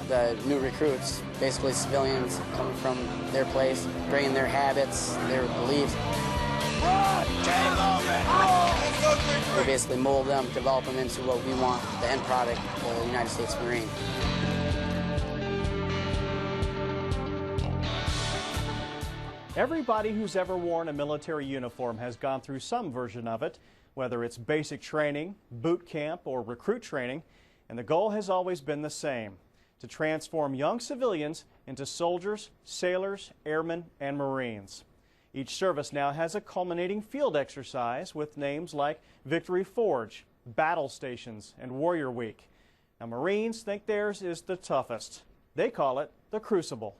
the new recruits, basically civilians coming from their place, bringing their habits, their beliefs. We basically mold them, develop them into what we want, the end product, the United States Marine. Everybody who's ever worn a military uniform has gone through some version of it, whether it's basic training, boot camp, or recruit training, and the goal has always been the same: to transform young civilians into soldiers, sailors, airmen, and Marines. Each service now has a culminating field exercise with names like Victory Forge, Battle Stations, and Warrior Week. Now, Marines think theirs is the toughest. They call it the Crucible.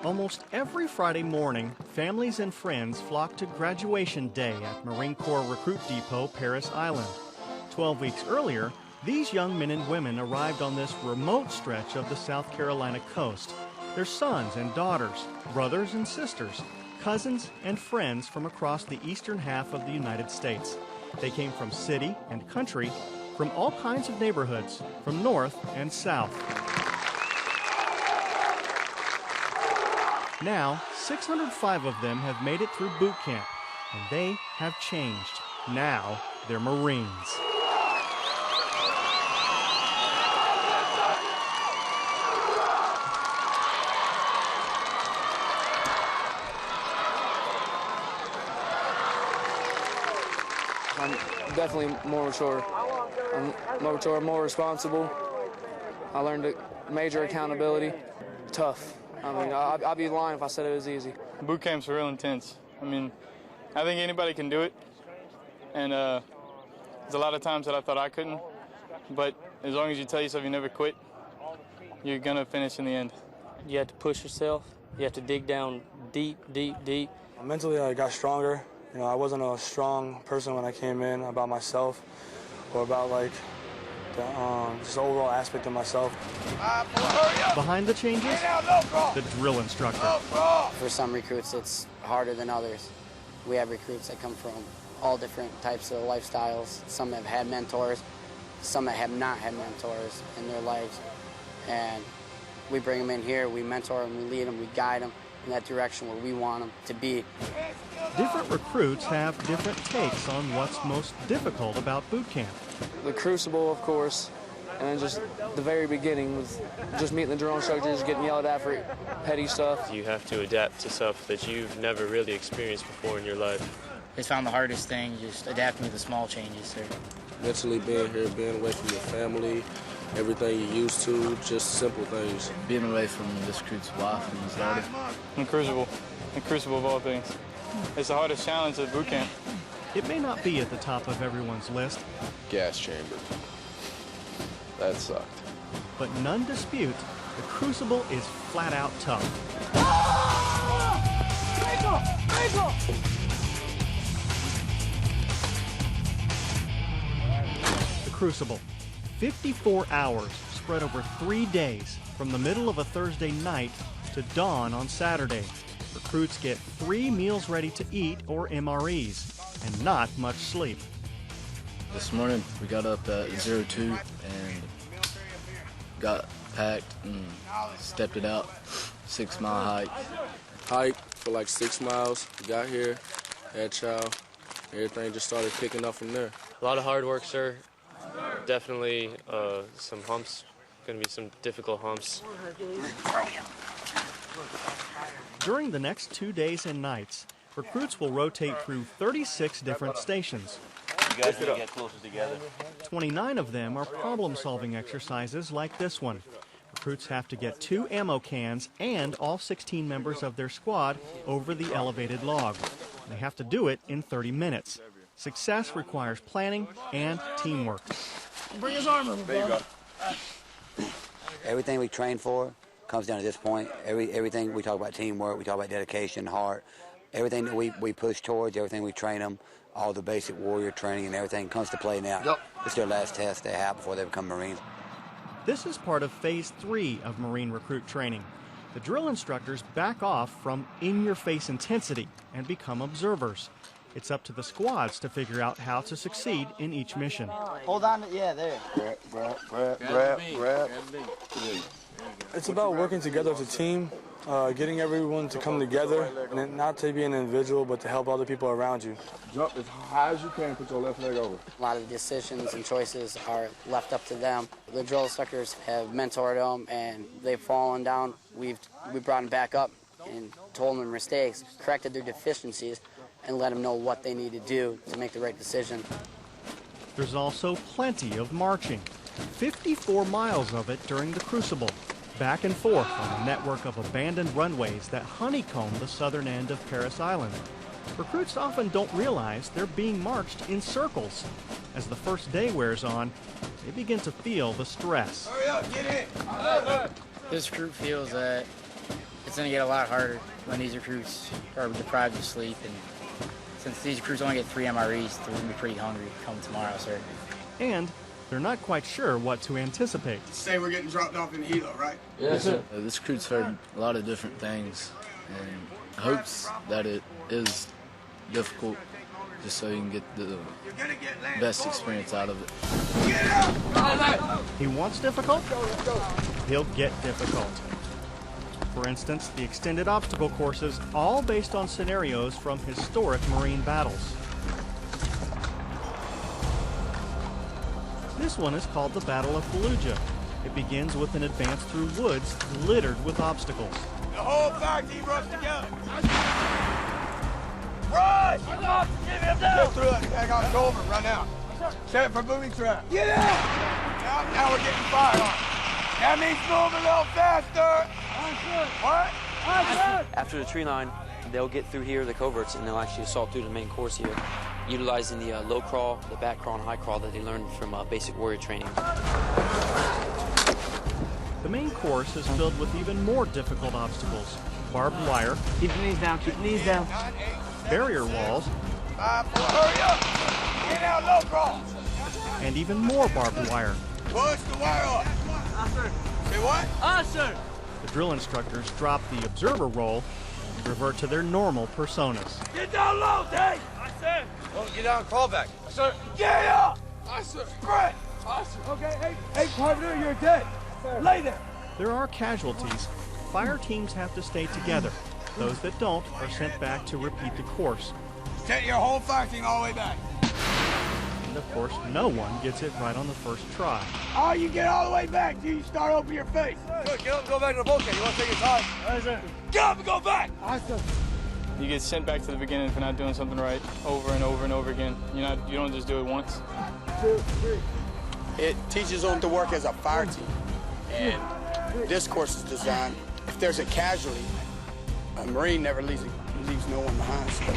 Almost every Friday morning, families and friends flock to graduation day at Marine Corps Recruit Depot, Parris Island. 12 weeks earlier, these young men and women arrived on this remote stretch of the South Carolina coast. Their sons and daughters, brothers and sisters, cousins and friends from across the eastern half of the United States. They came from city and country, from all kinds of neighborhoods, from north and south. Now, 605 of them have made it through boot camp, and they have changed. Now, they're Marines. I'm definitely more mature. I'm more mature, more responsible. I learned major accountability. Tough. I mean, I'd be lying if I said it was easy. Boot camp's real intense. I mean, I think anybody can do it. And there's a lot of times that I thought I couldn't. But as long as you tell yourself you never quit, you're going to finish in the end. You have to push yourself. You have to dig down deep, deep, deep. Mentally, I got stronger. You know, I wasn't a strong person when I came in about myself or about, like, just the overall aspect of myself. Behind the changes, the drill instructor. For some recruits, it's harder than others. We have recruits that come from all different types of lifestyles. Some have had mentors, some that have not had mentors in their lives. And we bring them in here, we mentor them, we lead them, we guide them in that direction where we want them to be. Different recruits have different takes on what's most difficult about boot camp. The Crucible, of course, and then just the very beginning with just meeting the drill instructors, getting yelled at for petty stuff. You have to adapt to stuff that you've never really experienced before in your life. It's found the hardest thing, just adapting to the small changes, sir. Mentally being here, being away from your family, everything you're used to, just simple things. Being away from this crew's wife and his daughter. The Crucible of all things. It's the hardest challenge at boot camp. It may not be at the top of everyone's list. Gas chamber. That sucked. But none dispute the Crucible is flat out tough. The Crucible. 54 hours spread over 3 days from the middle of a Thursday night to dawn on Saturday. Recruits get 3 meals ready to eat, or MREs, and not much sleep. This morning we got up at 02 and got packed and stepped it out. 6 mile hike. Hiked for like 6 miles, got here, had chow, everything just started picking up from there. A lot of hard work, sir. Definitely some humps. Going to be some difficult humps. During the next 2 days and nights, recruits will rotate through 36 different stations. You guys need to get closer together. 29 of them are problem-solving exercises like this one. Recruits have to get 2 ammo cans and all 16 members of their squad over the elevated log. They have to do it in 30 minutes. Success requires planning and teamwork. Bring his arm over, there you go. Everything we train for comes down to this point. Everything we talk about teamwork, we talk about dedication, heart. Everything that we push towards, everything we train them, all the basic warrior training and everything comes to play now. Yep. It's their last test they have before they become Marines. This is part of Phase 3 of Marine recruit training. The drill instructors back off from in-your-face intensity and become observers. It's up to the squads to figure out how to succeed in each mission. Hold on to, yeah, there. Grab. It's about working together as a team, getting everyone to come together, and not to be an individual, but to help other people around you. Jump as high as you can, put your left leg over. A lot of the decisions and choices are left up to them. The drill instructors have mentored them, and they've fallen down. We brought them back up and told them their mistakes, corrected their deficiencies, and let them know what they need to do to make the right decision. There's also plenty of marching, 54 miles of it during the Crucible, back and forth on a network of abandoned runways that honeycomb the southern end of Parris Island. Recruits often don't realize they're being marched in circles. As the first day wears on, they begin to feel the stress. Hurry up, get in! This group feels that it's going to get a lot harder when these recruits are deprived of sleep, and since these recruits only get 3 MREs, they're going to be pretty hungry come tomorrow, sir. And they're not quite sure what to anticipate. Say we're getting dropped off in the helo, right? Yes, sir. This recruit's heard a lot of different things and hopes that it is difficult just so you can get the best experience out of it. He wants difficult? He'll get difficult. For instance, the extended obstacle courses, all based on scenarios from historic Marine battles. This one is called the Battle of Fallujah. It begins with an advance through woods littered with obstacles. The whole fire team rush together. Rush! Give him down! Get through it. Hang on, go over, run out. Set it for booby trap. Get out! Now we're getting fired on. That means move a little faster. What? After the tree line, they'll get through here, the coverts, and they'll actually assault through the main course here, utilizing the low crawl, the back crawl, and high crawl that they learned from basic warrior training. The main course is filled with even more difficult obstacles. Barbed wire. Keep your knees down, keep your knees down. Barrier walls. 5, 4, hurry up! Get out, low crawl! And even more barbed wire. Push the wire up! Say what? Sir! The drill instructors drop the observer role and revert to their normal personas. Get down low, Dave! Aye, sir. Well, get down, crawl back. Aye, sir. Get up! Aye, sir. Sprint! Aye, sir. Okay, hey, partner, you're dead. Lay there. There are casualties. Fire teams have to stay together. Those that don't are sent back to repeat the course. Take your whole fire team all the way back. And of course, no one gets it right on the first try. Oh, you get all the way back till you start opening your face. Good, get up and go back to the volcano. You want to take your time? Aye, sir. Get up and go back! Aye, sir. You get sent back to the beginning for not doing something right over and over and over again. You don't just do it once. 2, 3. It teaches them to work as a fire team. And this course is designed, if there's a casualty, a Marine never leaves no one behind. So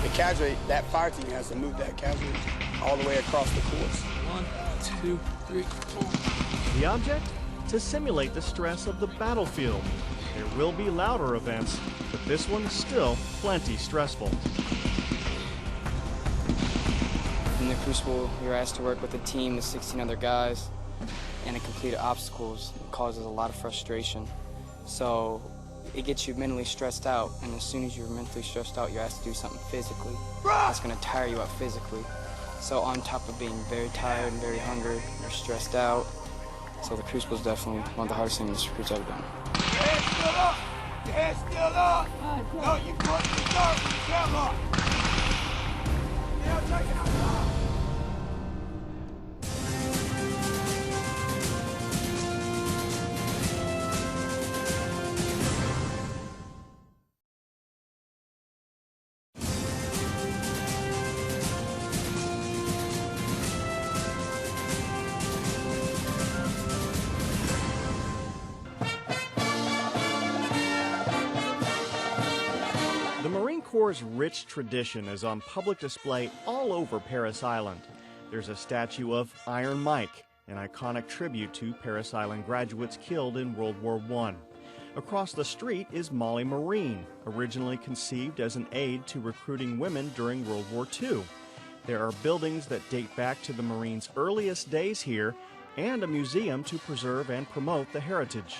the casualty, that fire team has to move that casualty all the way across the course. 1, 2, 3, 4. The object? To simulate the stress of the battlefield. There will be louder events, but this one's still plenty stressful. In the Crucible, you're asked to work with a team of 16 other guys, and to complete obstacles causes a lot of frustration. So it gets you mentally stressed out, and as soon as you're mentally stressed out, you're asked to do something physically. That's going to tire you out physically. So on top of being very tired and very hungry, you're stressed out. So the Crucible is definitely one of the hardest things this recruit's ever done. Your head still up! Your head still up! No, you put the start with the camera up! Yeah, take it out. The Marine Corps' rich tradition is on public display all over Parris Island. There's a statue of Iron Mike, an iconic tribute to Parris Island graduates killed in World War I. Across the street is Molly Marine, originally conceived as an aid to recruiting women during World War II. There are buildings that date back to the Marines' earliest days here, and a museum to preserve and promote the heritage.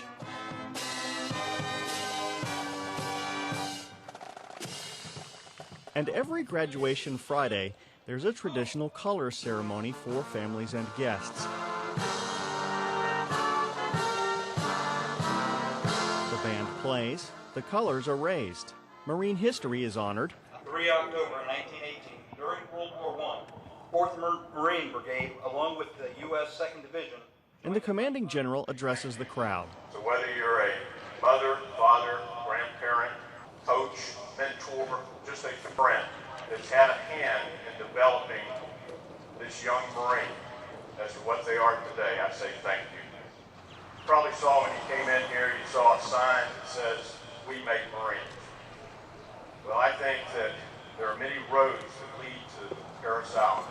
And every graduation Friday, there's a traditional color ceremony for families and guests. The band plays, the colors are raised. Marine history is honored. 3 October 1918, during World War I, 4th Marine Brigade, along with the U.S. 2nd Division. And the commanding general addresses the crowd. So whether you're a mother, father, grandparent, coach, mentor, just a friend that's had a hand in developing this young Marine as to what they are today, I say thank you. You probably saw when you came in here, you saw a sign that says, "We make Marines." Well, I think that there are many roads that lead to Parris Island.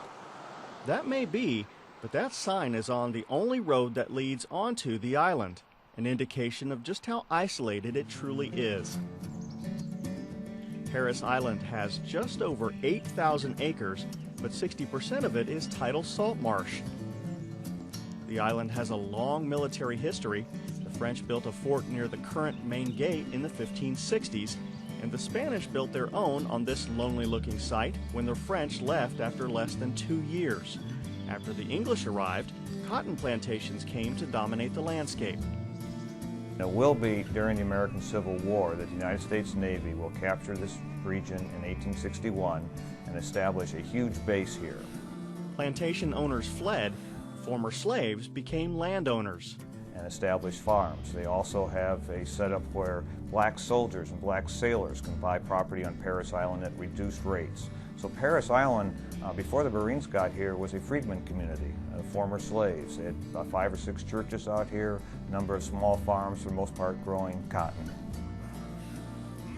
That may be, but that sign is on the only road that leads onto the island, an indication of just how isolated it truly is. Parris Island has just over 8,000 acres, but 60% of it is tidal salt marsh. The island has a long military history. The French built a fort near the current main gate in the 1560s, and the Spanish built their own on this lonely-looking site when the French left after less than 2 years. After the English arrived, cotton plantations came to dominate the landscape. It will be during the American Civil War that the United States Navy will capture this region in 1861 and establish a huge base here. Plantation owners fled, former slaves became landowners. And established farms. They also have a setup where black soldiers and black sailors can buy property on Parris Island at reduced rates. So Parris Island, before the Marines got here, was a freedmen community, former slaves. They had about 5 or 6 churches out here, a number of small farms, for the most part growing cotton.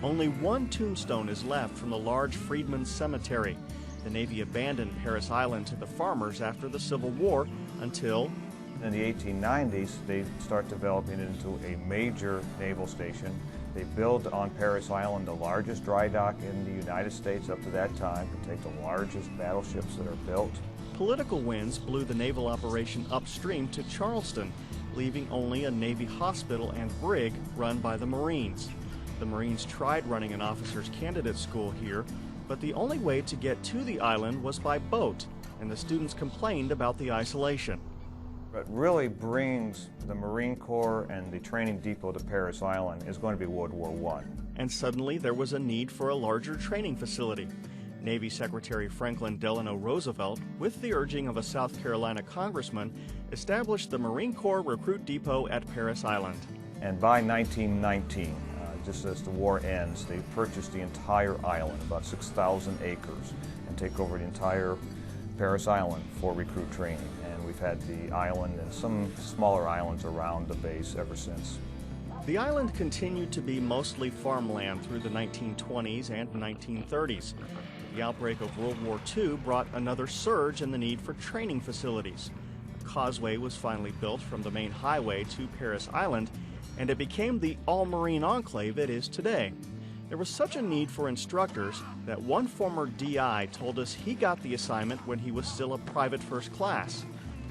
Only one tombstone is left from the large freedmen's cemetery. The Navy abandoned Parris Island to the farmers after the Civil War until... In the 1890s, they start developing it into a major naval station. They build on Parris Island the largest dry dock in the United States up to that time, to take the largest battleships that are built. Political winds blew the naval operation upstream to Charleston, leaving only a Navy hospital and brig run by the Marines. The Marines tried running an officers' candidate school here, but the only way to get to the island was by boat, and the students complained about the isolation. What really brings the Marine Corps and the training depot to Parris Island is going to be World War I. And suddenly there was a need for a larger training facility. Navy Secretary Franklin Delano Roosevelt, with the urging of a South Carolina congressman, established the Marine Corps Recruit Depot at Parris Island. And by 1919, just as the war ends, they purchased the entire island, about 6,000 acres, and take over the entire Parris Island for recruit training. And we've had the island and some smaller islands around the base ever since. The island continued to be mostly farmland through the 1920s and 1930s. The outbreak of World War II brought another surge in the need for training facilities. A causeway was finally built from the main highway to Parris Island, and it became the all-marine enclave it is today. There was such a need for instructors that one former DI told us he got the assignment when he was still a private first class.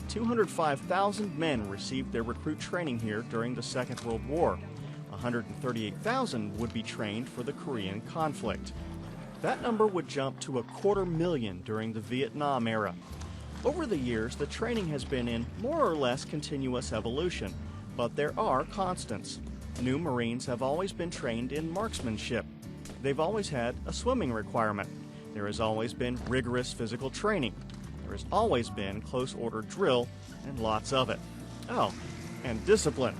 205,000 men received their recruit training here during the Second World War. 138,000 would be trained for the Korean conflict. That number would jump to 250,000 during the Vietnam era. Over the years, the training has been in more or less continuous evolution, but there are constants. New Marines have always been trained in marksmanship. They've always had a swimming requirement. There has always been rigorous physical training. There has always been close order drill, and lots of it. Oh, and discipline.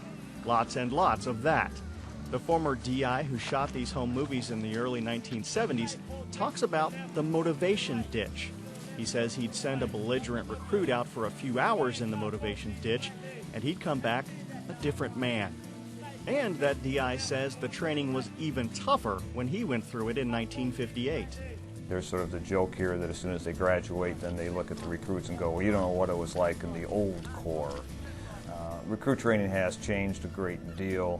Lots and lots of that. The former DI who shot these home movies in the early 1970s talks about the motivation ditch. He says he'd send a belligerent recruit out for a few hours in the motivation ditch, and he'd come back a different man. And that DI says the training was even tougher when he went through it in 1958. There's sort of the joke here that as soon as they graduate, then they look at the recruits and go, well, you don't know what it was like in the old Corps. Recruit training has changed a great deal.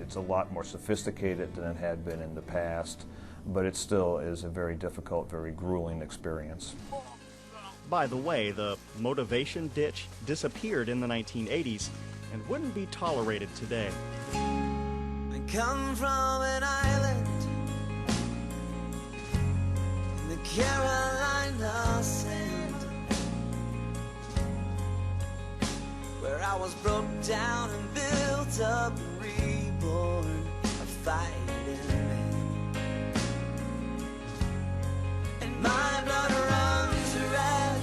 It's a lot more sophisticated than it had been in the past, but it still is a very difficult, very grueling experience. By the way, the motivation ditch disappeared in the 1980s and wouldn't be tolerated today. I come from an island Carolina sand, where I was broke down and built up and reborn, a fighting man. And my blood runs red,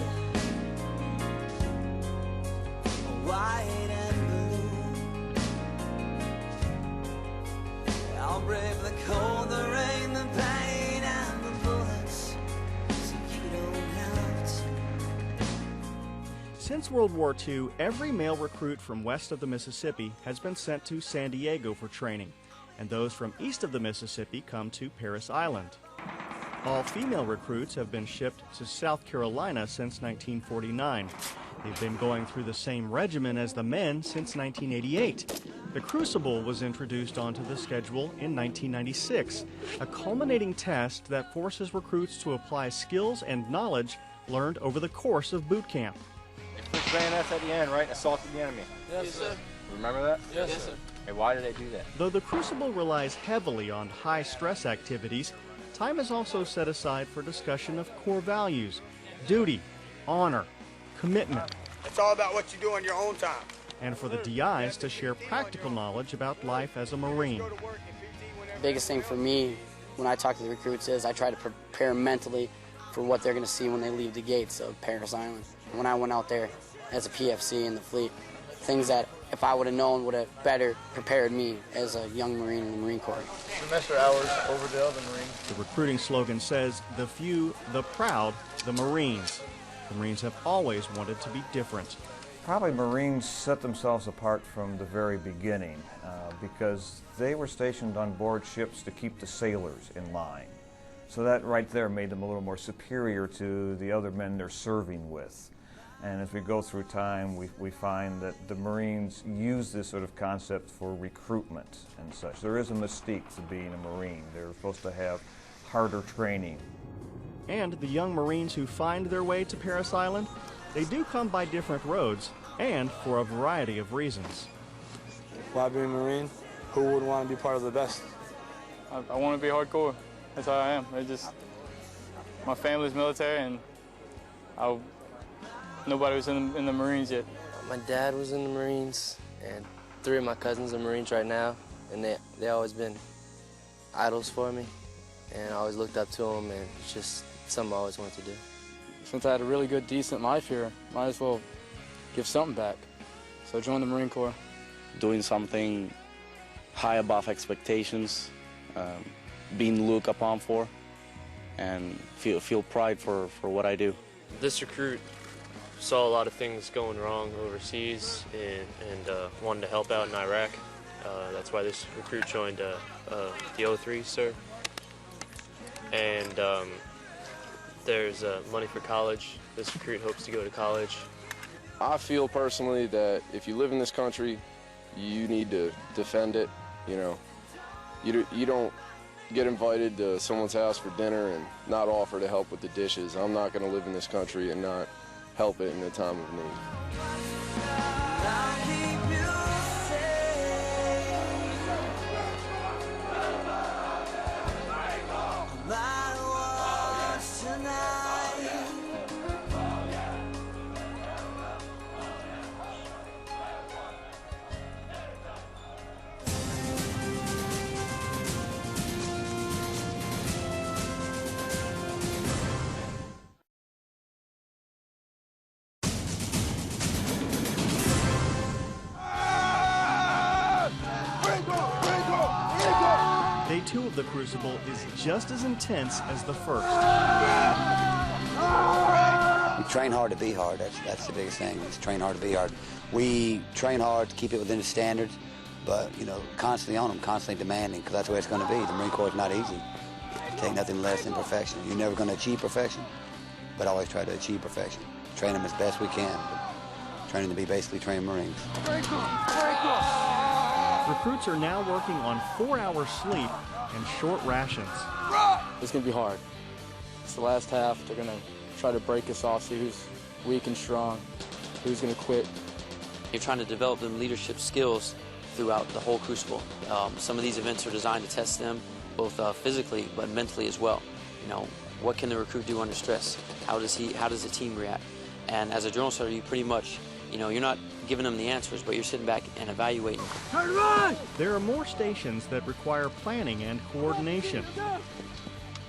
white and blue. I'll brave the cold, the rain, the pain, and the bullets, so you don't have to. Since World War II, every male recruit from west of the Mississippi has been sent to San Diego for training, and those from east of the Mississippi come to Parris Island. All female recruits have been shipped to South Carolina since 1949. They've been going through the same regimen as the men since 1988. The Crucible was introduced onto the schedule in 1996, a culminating test that forces recruits to apply skills and knowledge learned over the course of boot camp. Push bayonets at the end, right? Assault the enemy. Yes, sir. Remember that? Yes, sir. Hey, why do they do that? Though the Crucible relies heavily on high-stress activities, time is also set aside for discussion of core values, duty, honor, commitment, It's all about what you do on your own time. and for the DIs to share practical knowledge about life as a Marine. Biggest thing for me when I talk to the recruits is I try to prepare mentally for what they're going to see when they leave the gates of Parris Island. When I went out there as a PFC in the fleet, things that if I would have known would have better prepared me as a young Marine in the Marine Corps. Semester hours over the other Marines. The recruiting slogan says, "The few, the proud, the Marines." The Marines have always wanted to be different. Probably Marines set themselves apart from the very beginning because they were stationed on board ships to keep the sailors in line. So that right there made them a little more superior to the other men they're serving with. And as we go through time, we find that the Marines use this sort of concept for recruitment and such. There is a mystique to being a Marine. They're supposed to have harder training. And the young Marines who find their way to Parris Island, they do come by different roads and for a variety of reasons. Why be a Marine? Who would want to be part of the best? I want to be hardcore. That's how I am. My family's military, and nobody was in the Marines yet. My dad was in the Marines, and 3 of my cousins are Marines right now, and they always been idols for me, and I always looked up to them, and it's just something I always wanted to do. Since I had a really good, decent life here, might as well give something back. So I joined the Marine Corps. Doing something high above expectations, being looked upon for, and feel pride for what I do. This recruit saw a lot of things going wrong overseas and wanted to help out in Iraq. That's why this recruit joined the 03, sir. And there's money for college. This recruit hopes to go to college. I feel personally that if you live in this country, you need to defend it. You know, you don't get invited to someone's house for dinner and not offer to help with the dishes. I'm not going to live in this country and not help it in a time of need. Day 2 of the Crucible is just as intense as the first. We train hard to be hard. That's the biggest thing. Is train hard to be hard. We train hard to keep it within the standards, but constantly on them, constantly demanding, because that's the way it's going to be. The Marine Corps is not easy. Take nothing less than perfection. You're never going to achieve perfection, but always try to achieve perfection. Train them as best we can, but training to be basically trained Marines. Very cool. Very cool. Recruits are now working on 4-hour sleep and short rations. It's going to be hard. It's the last half. They're going to try to break us off, see who's weak and strong, who's going to quit. You're trying to develop them leadership skills throughout the whole Crucible. Some of these events are designed to test them both physically but mentally as well. what can the recruit do under stress? How does the team react? And as a drill instructor, you pretty much, you're not giving them the answers, but you're sitting back and evaluating. Turn right! There are more stations that require planning and coordination.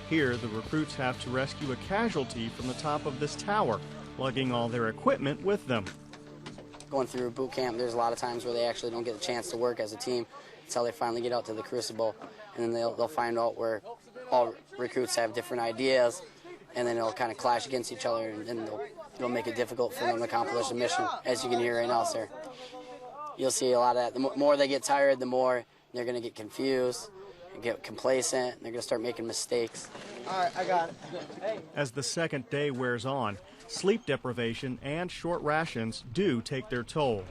Here, the recruits have to rescue a casualty from the top of this tower, lugging all their equipment with them. Going through boot camp, there's a lot of times where they actually don't get a chance to work as a team until they finally get out to the Crucible, and then they'll find out where all recruits have different ideas, and then it'll kind of clash against each other, and then it'll make it difficult for them to accomplish the mission, as you can hear right now, sir. You'll see a lot of that. The more they get tired, the more they're going to get confused, and get complacent, and they're going to start making mistakes. All right, I got it. Hey. As the second day wears on, sleep deprivation and short rations do take their toll.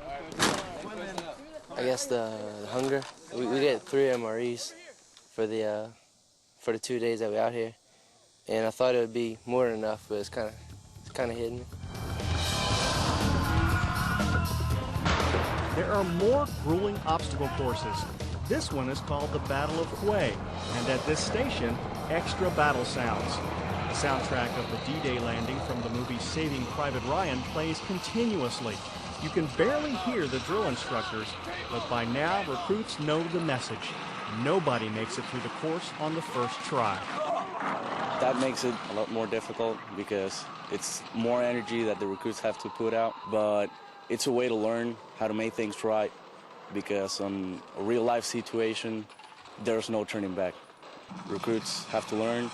I guess the hunger. We get 3 MREs for the 2 days that we're out here, and I thought it would be more than enough, but it's kind of hitting me. There are more grueling obstacle courses. This one is called the Battle of Hue, and at this station, extra battle sounds. The soundtrack of the D-Day landing from the movie Saving Private Ryan plays continuously. You can barely hear the drill instructors, but by now recruits know the message. Nobody makes it through the course on the first try. That makes it a lot more difficult because it's more energy that the recruits have to put out, but it's a way to learn how to make things right, because on a real life situation, there's no turning back. Recruits have to learn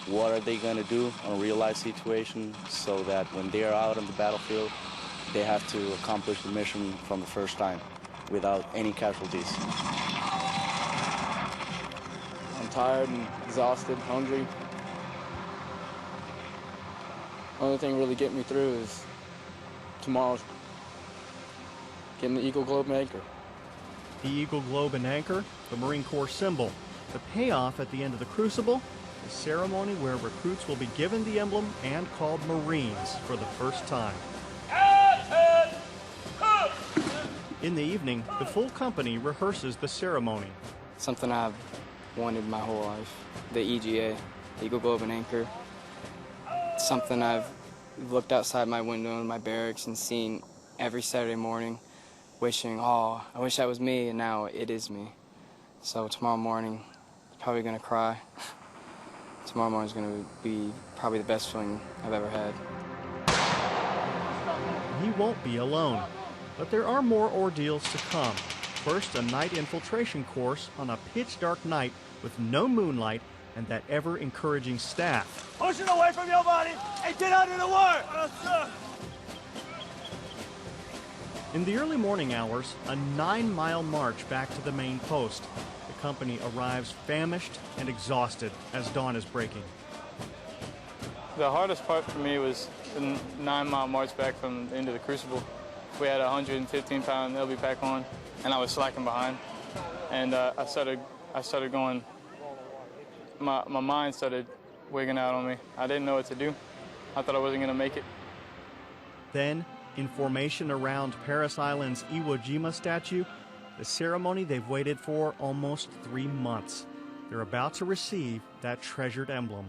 what are they going to do on a real life situation so that when they are out on the battlefield, they have to accomplish the mission from the first time without any casualties. I'm tired and exhausted, hungry. Only thing really getting me through is tomorrow's getting the Eagle Globe and Anchor. The Eagle Globe and Anchor, the Marine Corps symbol. The payoff at the end of the Crucible, a ceremony where recruits will be given the emblem and called Marines for the first time. In the evening, the full company rehearses the ceremony. Something I've wanted my whole life, the EGA, the Eagle Globe and Anchor. It's something I've looked outside my window in my barracks and seen every Saturday morning, wishing, oh, I wish that was me, and now it is me. So tomorrow morning, I'm probably gonna cry. Tomorrow morning's gonna be probably the best feeling I've ever had. He won't be alone, but there are more ordeals to come. First, a night infiltration course on a pitch-dark night with no moonlight and that ever-encouraging staff. Push it away from your body and get out of the way! In the early morning hours, a 9-mile march back to the main post. The company arrives famished and exhausted as dawn is breaking. The hardest part for me was the 9-mile march back from the end of the Crucible. We had a 115-pound LB pack on, and I was slacking behind. And I started going, my mind started wigging out on me. I didn't know what to do. I thought I wasn't going to make it. Then, in formation around Parris Island's Iwo Jima statue, the ceremony they've waited for almost 3 months. They're about to receive that treasured emblem.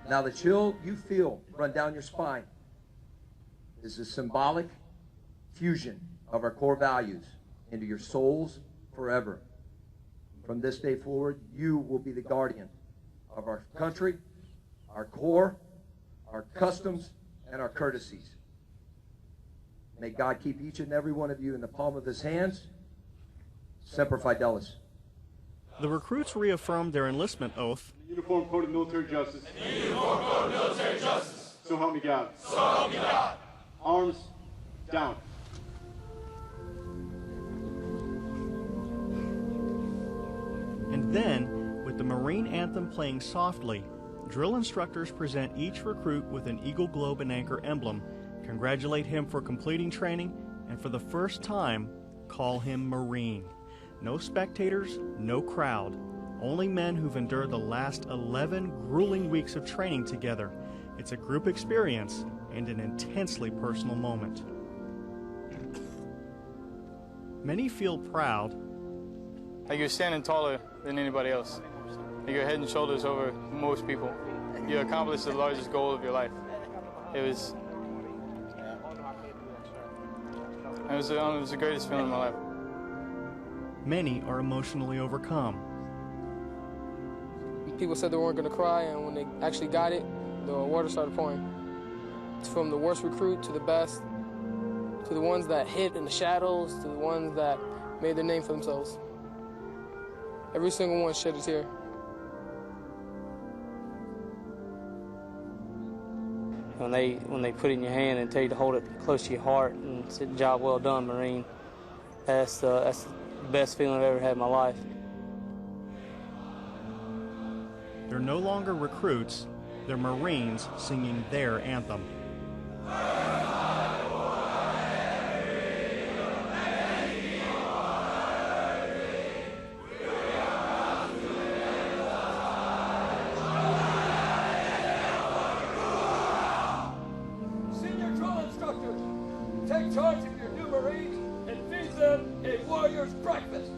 Now the chill you feel run down your spine is a symbolic fusion of our core values into your souls forever. From this day forward, you will be the guardian of our country, our core, our customs, and our courtesies. May God keep each and every one of you in the palm of his hands. Semper Fidelis. The recruits reaffirmed their enlistment oath. Uniform Code of Military Justice. Uniform Code of Military Justice. So help me God. So help me God. Arms down. And then, with the Marine anthem playing softly, drill instructors present each recruit with an Eagle Globe and Anchor emblem, congratulate him for completing training, and for the first time, call him Marine. No spectators, no crowd. Only men who've endured the last 11 grueling weeks of training together. It's a group experience and an intensely personal moment. Many feel proud. Like you're standing taller than anybody else. Like you're head and shoulders over most people. you accomplished the largest goal of your life. It was the greatest feeling in my life. Many are emotionally overcome. People said they weren't going to cry, and when they actually got it, the water started pouring. It's from the worst recruit to the best, to the ones that hid in the shadows, to the ones that made their name for themselves. Every single one shed a tear. When they put it in your hand and tell you to hold it close to your heart and say, "Job well done, Marine," that's the best feeling I've ever had in my life. They're no longer recruits, they're Marines singing their anthem. Senior drill instructor, take charge of your new Marines and feed them a warrior's breakfast.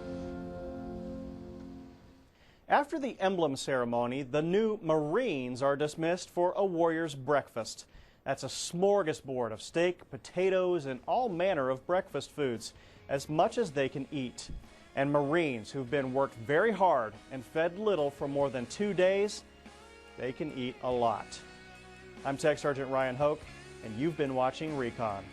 After the emblem ceremony, the new Marines are dismissed for a warrior's breakfast. That's a smorgasbord of steak, potatoes, and all manner of breakfast foods, as much as they can eat. And Marines who've been worked very hard and fed little for more than 2 days, they can eat a lot. I'm Tech Sergeant Ryan Hoke, and you've been watching Recon.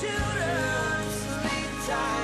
Children, sleep tight.